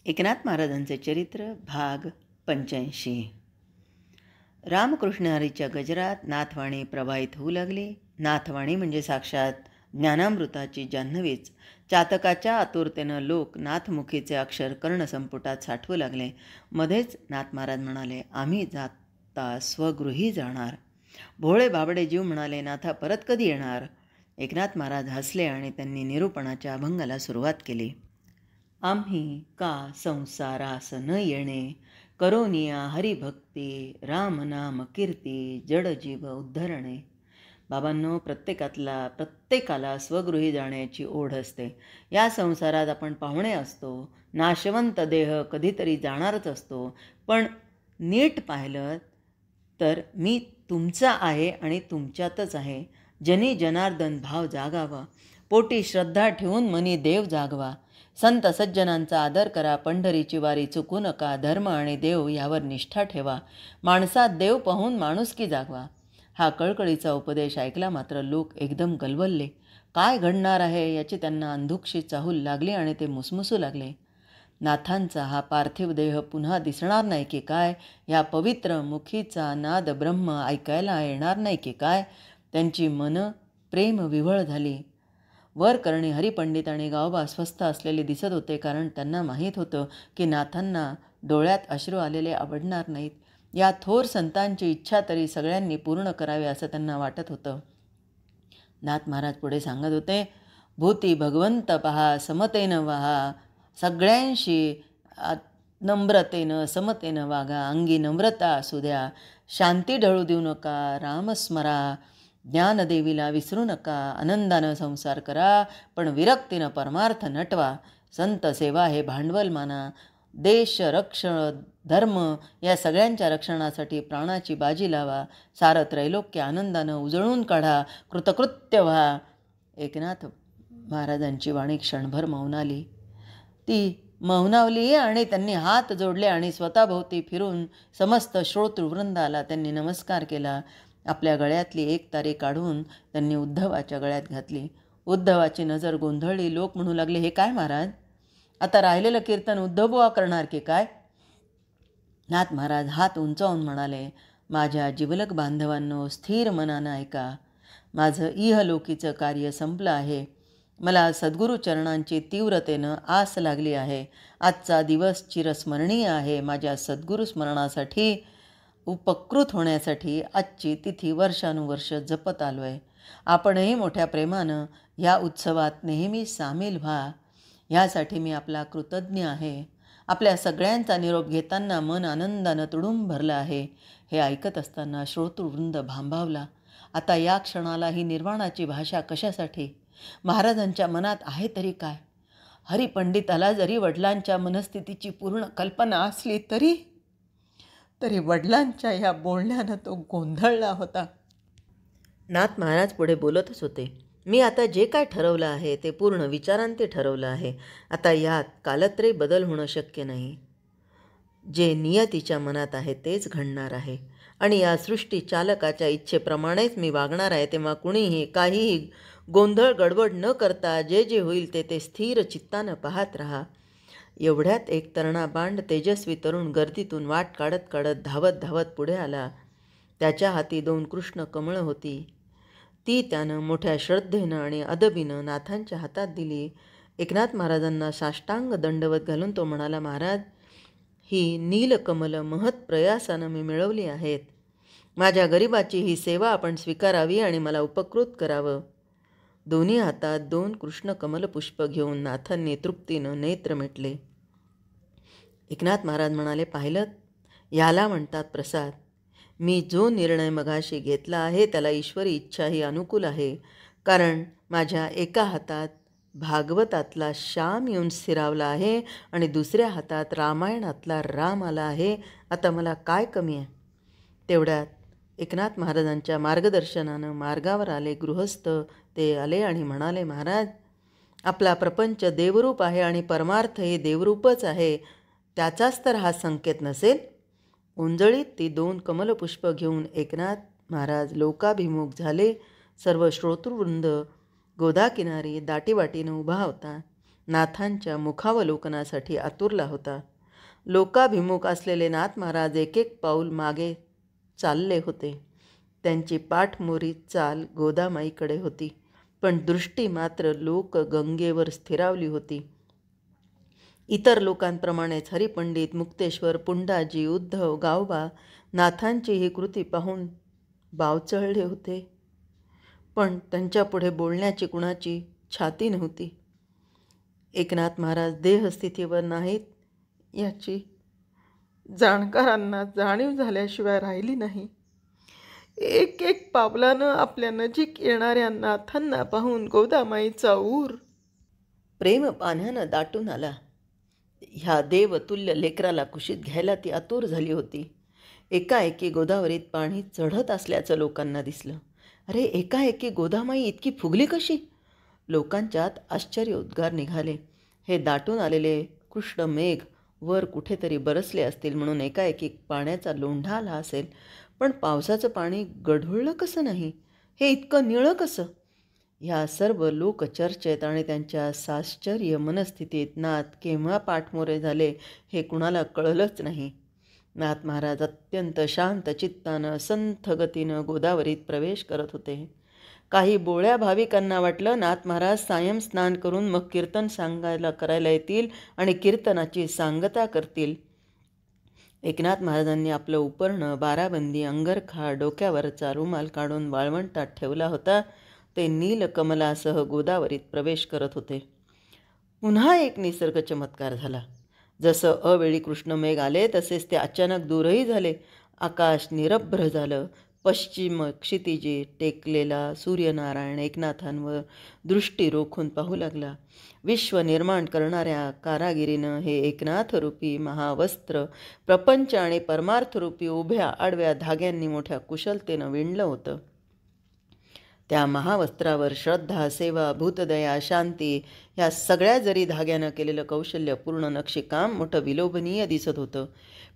एकनाथ महाराजांचे चरित्र भाग 85. रामकृष्ण हरीच्या गजरात नाथवाणी प्रवाहित होऊ लागली. नाथवाणी म्हणजे साक्षात ज्ञानामृताची जान्हवीच. चातकाच्या आतुरतेनं लोक नाथमुखीचे अक्षर कर्णसंपुटात साठवू लागले. मध्येच नाथ महाराज म्हणाले, आम्ही जाता स्वगृही जाणार. भोळे बाबडे जीव म्हणाले, नाथा परत कधी येणार? एकनाथ महाराज हसले आणि त्यांनी निरूपणाच्या अभंगाला सुरुवात केली. आम्ही का संसारास न येणे, करोनिया हरिभक्ती, रामनाम कीर्ती, जडजीव उद्धरणे. बाबांनो, प्रत्येकाला स्वगृही जाण्याची ओढ असते. या संसारात आपण पाहुणे असतो. नाशवंत देह कधीतरी जाणारच असतो. पण नीट पाहिलं तर मी तुमचा आहे आणि तुमच्यातच आहे. जनी जनार्दन भाव जागावा, पोटी श्रद्धा ठेवून मनी देव जागवा. संत सज्जनांचा आदर करा, पंढरीची वारी चुकू नका. धर्म आणि देव यावर निष्ठा ठेवा. माणसात देव पाहून माणुसकी जागवा. हा कळकळीचा उपदेश ऐकला मात्र लोक एकदम गलबलले. काय घडणार आहे याची त्यांना अंधुकशी चाहूल लागली आणि ते मुसमुसू लागले. नाथांचा हा पार्थिव देह पुन्हा दिसणार नाही की काय? या पवित्र मुखीचा नाद ब्रह्म ऐकायला येणार नाही की काय? त्यांची मन प्रेम विव्हळ झाली. वर करणे हरिपंडित आणि गावबा स्वस्थ असलेले दिसत होते, कारण त्यांना माहीत होतं की नाथांना डोळ्यात अश्रू आलेले आवडणार नाहीत. या थोर संतांची इच्छा तरी सगळ्यांनी पूर्ण करावी असं त्यांना वाटत होतं. नाथ महाराज पुढे सांगत होते, भूती भगवंत पहा, समतेनं वाहा. सगळ्यांशी नम्रतेनं समतेनं वागा. अंगी नम्रता असू द्या. शांती ढळू देऊ नका. रामस्मरा. ज्ञानदेवीला विसरू नका. आनंदानं संसार करा, पण विरक्तीनं परमार्थ नटवा. संत सेवा हे भांडवल माना. देश रक्षण, धर्म या सगळ्यांच्या रक्षणासाठी प्राणाची बाजी लावा. सारं त्रैलोक्य आनंदानं उजळून काढा. कृतकृत्य व्हा. एकनाथ महाराजांची वाणी क्षणभर मौनाली. ती मौनावली आणि त्यांनी हात जोडले आणि स्वतःभोवती फिरून समस्त श्रोतृवृंदाला त्यांनी नमस्कार केला. आपल्या गळ्यातली एक तारी काढून त्यांनी उद्धवाच्या गळ्यात घातली. उद्धवाची नजर गोंधळली. लोक म्हणू लागले, हे काय महाराज? आता राहिलेलं कीर्तन उद्धवबुवा करणार की काय? नाथ महाराज हात उंचावून म्हणाले, माझ्या जिवलक बांधवांनो, स्थिर मनानं ऐका. माझं इहलोकीचं कार्य संपलं आहे. मला सद्गुरुचरणांची तीव्रतेनं आस लागली आहे. आजचा दिवस चिरस्मरणीय आहे. माझ्या सद्गुरू स्मरणासाठी उपकृत होण्यासाठी आजची तिथी वर्षानुवर्ष जपत आलो आहे. आपणही मोठ्या प्रेमानं ह्या उत्सवात नेहमी सामील व्हा. ह्यासाठी मी आपला कृतज्ञ आहे. आपल्या सगळ्यांचा निरोप घेताना मन आनंदानं तुडूंब भरलं आहे. हे ऐकत असताना श्रोतृवृंद भांबावला. आता या क्षणाला ही निर्वाणाची भाषा कशासाठी? महाराजांच्या मनात आहे तरी काय? हरिपंडिताला जरी वडिलांच्या मनस्थितीची पूर्ण कल्पना असली तरी वडिलांच्या या बोलण्यानं तो गोंधळला होता. नाथ महाराज पुढे बोलतच होते, मी आता जे काय ठरवलं आहे ते पूर्ण विचारांती ठरवलं आहे. आता यात कालत्रय बदल होणं शक्य नाही. जे नियतीच्या मनात आहे तेच घडणार आहे आणि या सृष्टी चालकाच्या इच्छेप्रमाणेच मी वागणार आहे. तेव्हा कुणीही काहीही गोंधळ गडबड न करता जे जे होईल ते स्थिर चित्तानं पाहत राहा. एवढ्यात एक तरणा बांड तेजस्वी तरुण गर्दीतून वाट काढत काढत धावत धावत पुढे आला. त्याच्या हाती 2 कृष्ण कमळं होती. ती त्यानं मोठ्या श्रद्धेनं आणि अदबीनं नाथांच्या हातात दिली. एकनाथ महाराजांना साष्टांग दंडवत घालून तो म्हणाला, महाराज, ही नीलकमलं महत् प्रयासानं मी मिळवली आहेत. माझ्या गरिबाची ही सेवा आपण स्वीकारावी आणि मला उपकृत करावं. दोन्ही हातात 2 कृष्ण कमल पुष्प घेऊन नाथांनी तृप्तीनं नेत्र मिटले. एकनाथ महाराज म्हणाले, पाहिलं, याला म्हणतात प्रसाद. मी जो निर्णय मगाशी घेतला आहे त्याला ईश्वरी इच्छा ही अनुकूल आहे. कारण माझ्या एका हातात भागवतातला श्याम येऊन स्थिरावला आहे आणि दुसऱ्या हातात रामायणातला राम आला आहे. आता मला काय कमी आहे? तेवढ्यात एकनाथ महाराजांच्या मार्गदर्शनानं मार्गावर आले गृहस्थ. ते आले आणि म्हणाले, महाराज, आपला प्रपंच देवरूप आहे आणि परमार्थ हे देवरूपच आहे. त्याचाच तर हा संकेत नसेल? उंजळीत ती 2 कमलपुष्प घेऊन एकनाथ महाराज लोकाभिमुख झाले. सर्व श्रोतृवृंद गोदाकिनारी दाटीवाटीनं उभा होता. नाथांच्या मुखावलोकनासाठी आतुरला होता. लोकाभिमुख असलेले नाथ महाराज एक एक पाऊल मागे चालले होते. त्यांची पाठमोरी चाल गोदामाईकडे होती, पण दृष्टी मात्र लोक गंगेवर स्थिरावली होती. इतर लोकांप्रमाणेच हरिपंडित, मुक्तेश्वर, पुंडाजी, उद्धव, गावबा नाथांची ही कृती पाहून बावचळले होते, पण त्यांच्यापुढे बोलण्याची कुणाची छाती नव्हती. एकनाथ महाराज देहस्थितीवर नाहीत याची जाणकारांना जाणीव झाल्याशिवाय राहिली नाही. एक एक पावलानं आपल्या नजीक येणाऱ्या नाथांना पाहून गोदामाईचा ऊर प्रेम पाण्यानं दाटून आला. ह्या देवतुल्य लेकराला कुशीत घ्यायला ती आतुर झाली होती. एकाएकी गोदावरीत पाणी चढत असल्याचं लोकांना दिसलं. अरे, एकाएकी गोदामाई इतकी फुगली कशी? लोकांच्यात आश्चर्योद्गार निघाले. हे दाटून आलेले कृष्ण मेघ वर कुठेतरी बरसले असतील म्हणून एकाएकी पाण्याचा लोंढा आला असेल, पण पावसाचं पाणी गढुळलं कसं नाही? हे इतकं निळं कसं? ह्या सर्व लोकचर्चेत आणि त्यांच्या साश्चर्य मनस्थितीत नाथ केव्हा पाठमोरे झाले हे कुणाला कळलंच नाही. नाथ महाराज अत्यंत शांत चित्तानं संथ गतीनं गोदावरीत प्रवेश करत होते. काही बोळ्या भाविकांना वाटलं नाथ महाराज सायं स्नान करून मग कीर्तन करायला येतील आणि कीर्तनाची सांगता करतील. एकनाथ महाराजांनी आपलं उपरणं, बाराबंदी, अंगरखा, डोक्यावरचा रुमाल काढून वाळवंटात ठेवला होता. ते नीलकमलासह गोदावरीत प्रवेश करत होते. पुन्हा एक निसर्ग चमत्कार झाला. जसं अवेळी कृष्णमेघ आले तसेच ते अचानक दूरही झाले. आकाश निरभ्र झालं. पश्चिम क्षितिजी टेकलेला सूर्यनारायण एकनाथांवर दृष्टी रोखून पाहू लागला. विश्व निर्माण करणाऱ्या कारागिरीनं हे एकनाथरूपी महावस्त्र प्रपंच आणि परमार्थरूपी उभ्या आडव्या धाग्यांनी मोठ्या कुशलतेनं विणलं होतं. त्या महावस्त्रावर श्रद्धा, सेवा, भूतदया, शांती ह्या सगळ्या जरी धाग्यानं केलेलं कौशल्यपूर्ण नक्षीकाम मोठं विलोभनीय दिसत होतं.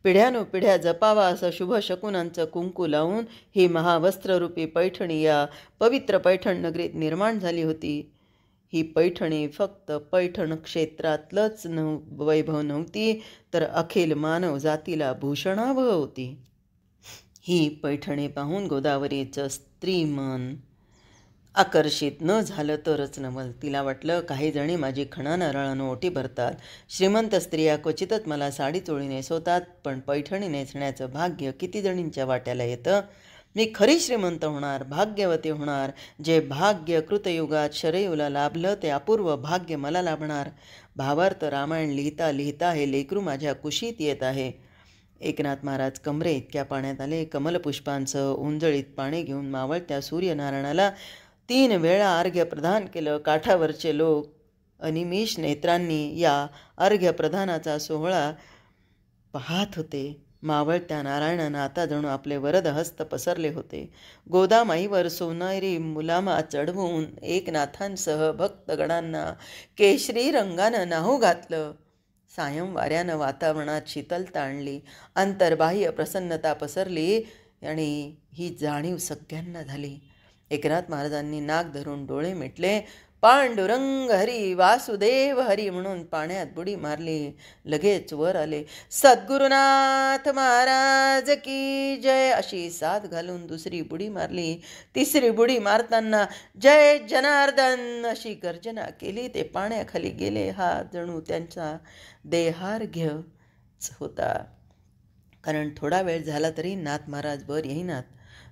पिढ्यानुपिढ्या जपावा असं शुभ शकुनांचं कुंकू लावून ही महावस्त्ररूपी पैठणी या पवित्र पैठण नगरीत निर्माण झाली होती. ही पैठणी फक्त पैठण क्षेत्रातलंच वैभव नव्हती, तर अखिल मानव जातीला भूषणावह होती. ही पैठणी पाहून गोदावरीचं स्त्रीमन आकर्षित न झालं तरच नवल. तिला वाटलं काही जणी माझी खणानारळानं ओटी भरतात. श्रीमंत स्त्रिया क्वचितच मला साडी चोळी नेसवतात, पण पैठणी नेसण्याचं भाग्य किती जणींच्या वाट्याला येतं. मी खरी श्रीमंत होणार, भाग्यवती होणार. जे भाग्य कृतयुगात शरयूला लाभलं ते अपूर्व भाग्य मला लाभणार. भावार्थ रामायण लिहिता लिहिता हे लेकरू माझ्या कुशीत येत आहे. एकनाथ महाराज कमरे इतक्या पाण्यात आले. कमलपुष्पांसह उंजळीत पाणी घेऊन मावळत्या सूर्यनारायणाला 3 वेळा अर्घ्य प्रदान केलं. काठावरचे लोक अनिमिष नेत्रांनी या अर्घ्य प्रदानाचा सोहळा पाहत होते. मावळत्या नारायणानं आता जणू आपले वरद हस्त पसरले होते. गोदामाईवर सोनारी मुलामा चढवून एकनाथांसह भक्तगणांना केशरी रंगानं नाहू घातलं. सायं वाऱ्यानं वातावरणात शीतलता आणली. अंतर्बाह्य प्रसन्नता पसरली आणि ही जाणीव सगळ्यांना झाली. एकनाथ महाराजांनी नाक धरून डोळे मिटले. पांडुरंग हरी, वासुदेव हरी म्हणून पाण्यात बुडी मारली. लगेच वर आले. सद्गुरुनाथ महाराज की जय अशी साथ घालून दुसरी बुडी मारली. तिसरी बुडी मारताना जय जनार्दन अशी गर्जना केली. ते पाण्याखाली गेले. हा जणू त्यांचा देहार्घ्यच होता. कारण थोडा वेळ झाला तरी नाथ महाराज वर येईनात.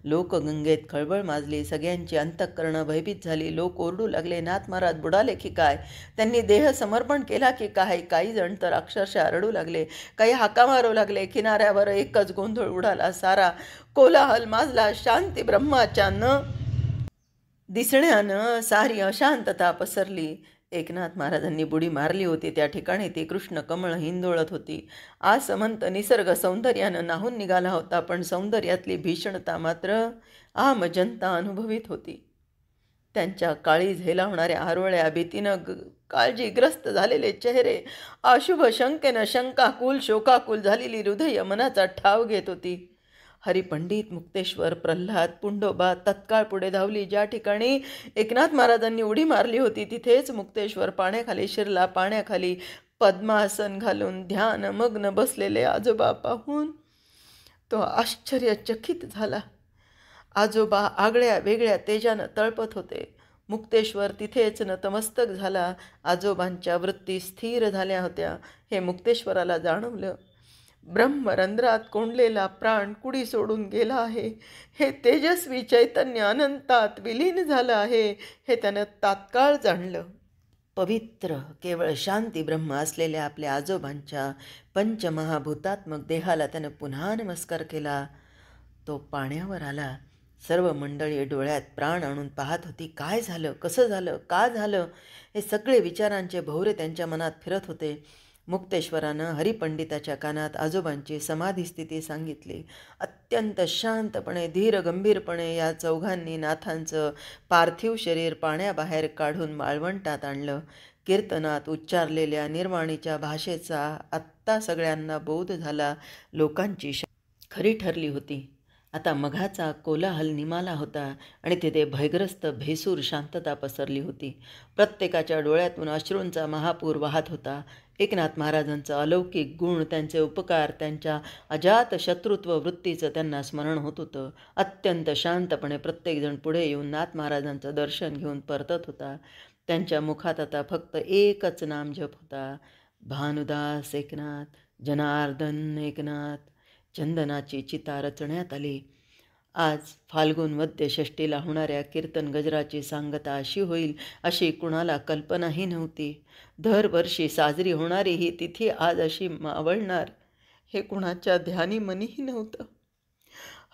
लोक गंगेत खळबळ माजली. सगळ्यांची अंतःकरणं भयभीत झाली. लोक ओरडू लागले, नाथ महाराज बुडाले की काय? त्यांनी देह समर्पण केला की काय? काही जण तर अक्षरशः रडू लागले. काही हाका मारू लागले. किनाऱ्यावर एकच गोंधळ उडाला. सारा कोलाहल माजला. शांती ब्रह्माच्या न दिसण्यानं सारी अशांतता पसरली. एकनाथ महाराजांनी बुडी मारली होती त्या ठिकाणी ती कृष्ण कमळ हिंदोळत होती. आसमंत निसर्ग सौंदर्यानं नाहून निघाला होता, पण सौंदर्यातली भीषणता मात्र आम जनता अनुभवित होती. त्यांच्या काळी झेलावणाऱ्या आरोळ्या भीतीनं काळजीग्रस्त झालेले चेहरे, अशुभ शंकेनं शंकाकुल शोकाकुल झालेली हृदय मनाचा ठाव घेत होती. हरिपंडित, मुक्तेश्वर, प्रल्हाद, पुंडोबा तत्काळ पुढे धावली. ज्या ठिकाणी एकनाथ महाराजांनी उडी मारली होती तिथेच मुक्तेश्वर पाण्याखाली शिरला. पाण्याखाली पद्मासन घालून ध्यानमग्न बसलेले आजोबा पाहून तो आश्चर्यचकित झाला. आजोबा आगळ्या वेगळ्या तेजानं तळपत होते. मुक्तेश्वर तिथेच नतमस्तक झाला. आजोबांच्या वृत्ती स्थिर झाल्या होत्या हे मुक्तेश्वराला जाणवलं. ब्रह्मरंध्रात कोंडलेला प्राण कुडी सोडून गेला आहे. हे तेजस्वी चैतन्य अनंतात विलीन झालं आहे हे त्यानं तात्काळ जाणलं. पवित्र केवळ शांती ब्रह्म असलेल्या आपल्या आजोबांच्या पंचमहाभूतात्मक देहाला त्यानं पुन्हा नमस्कार केला. तो पाण्यावर आला. सर्व मंडळी डोळ्यात प्राण आणून पाहत होती. काय झालं, कसं झालं, का झालं, हे सगळे विचारांचे भोवरे त्यांच्या मनात फिरत होते. मुक्तेश्वरानं हरिपंडिताच्या कानात आजोबांची समाधिस्थिती सांगितली. अत्यंत शांतपणे धीर गंभीरपणे या चौघांनी नाथांचं पार्थिव शरीर पाण्याबाहेर काढून माळवंटात आणलं. कीर्तनात उच्चारलेल्या निर्वाणीच्या भाषेचा आत्ता सगळ्यांना बोध झाला. लोकांची खरी ठरली होती. आता मघाचा कोलाहल निमाला होता आणि तिथे भयग्रस्त भेसूर शांतता पसरली होती. प्रत्येकाच्या डोळ्यातून अश्रूंचा महापूर वाहत होता. एकनाथ महाराजांचा अलौकिक गुण, त्यांचे उपकार, त्यांच्या अजात शत्रुत्व वृत्तीचं त्यांना स्मरण होत होतं. अत्यंत शांतपणे प्रत्येकजण पुढे येऊन नाथ महाराजांचं दर्शन घेऊन परतत होता. त्यांच्या मुखात आता फक्त एकच नामजप होता, भानुदास एकनाथ, जनार्दन एकनाथ. चंदनाची चिता रचण्यात आली. आज फाल्गुन वद्य षष्टीला होणाऱ्या कीर्तन गजराची सांगता अशी होईल अशी कुणाला कल्पनाही नव्हती. दरवर्षी साजरी होणारी ही तिथी आज अशी मावळणार हे कुणाच्या ध्यानी मनीही नव्हतं.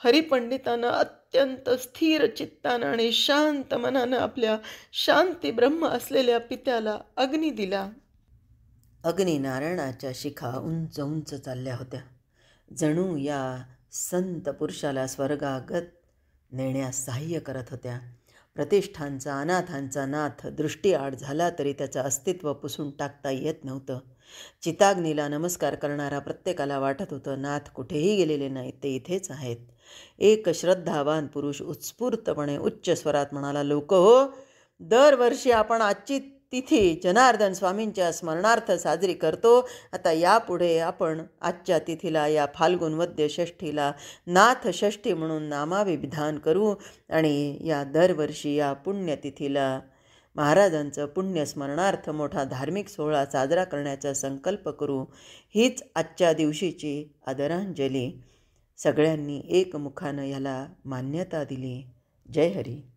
हरिपंडितानं अत्यंत स्थिर चित्तानं आणि शांत मनानं आपल्या शांती ब्रह्म असलेल्या पित्याला अग्नी दिला. अग्नी नारायणाच्या शिखा उंच उंच चालल्या होत्या. जणू या संत पुरुषाला स्वर्गागत नेण्यास सहाय्य करत होत्या. प्रतिष्ठांचा अनाथांचा नाथ दृष्टीआड झाला तरी त्याचं अस्तित्व पुसून टाकता येत नव्हतं. चिताग्नीला नमस्कार करणारा प्रत्येकाला वाटत होतं नाथ कुठेही गेलेले नाहीत, ते इथेच आहेत. एक श्रद्धावान पुरुष उत्स्फूर्तपणे उच्च स्वरात म्हणाला, लोक हो, दरवर्षी आपण आजची तिथी जनार्दन स्वामींच्या स्मरणार्थ साजरी करतो. आता यापुढे आपण आजच्या तिथीला, या फाल्गुन वद्य षष्ठीला नाथ षष्ठी म्हणून नामाभिधान करू आणि या दरवर्षी या पुण्यतिथीला महाराजांचं पुण्यस्मरणार्थ मोठा धार्मिक सोहळा साजरा करण्याचा संकल्प करू. हीच आजच्या दिवशीची आदरांजली. सगळ्यांनी एकमुखानं याला मान्यता दिली. जय हरी.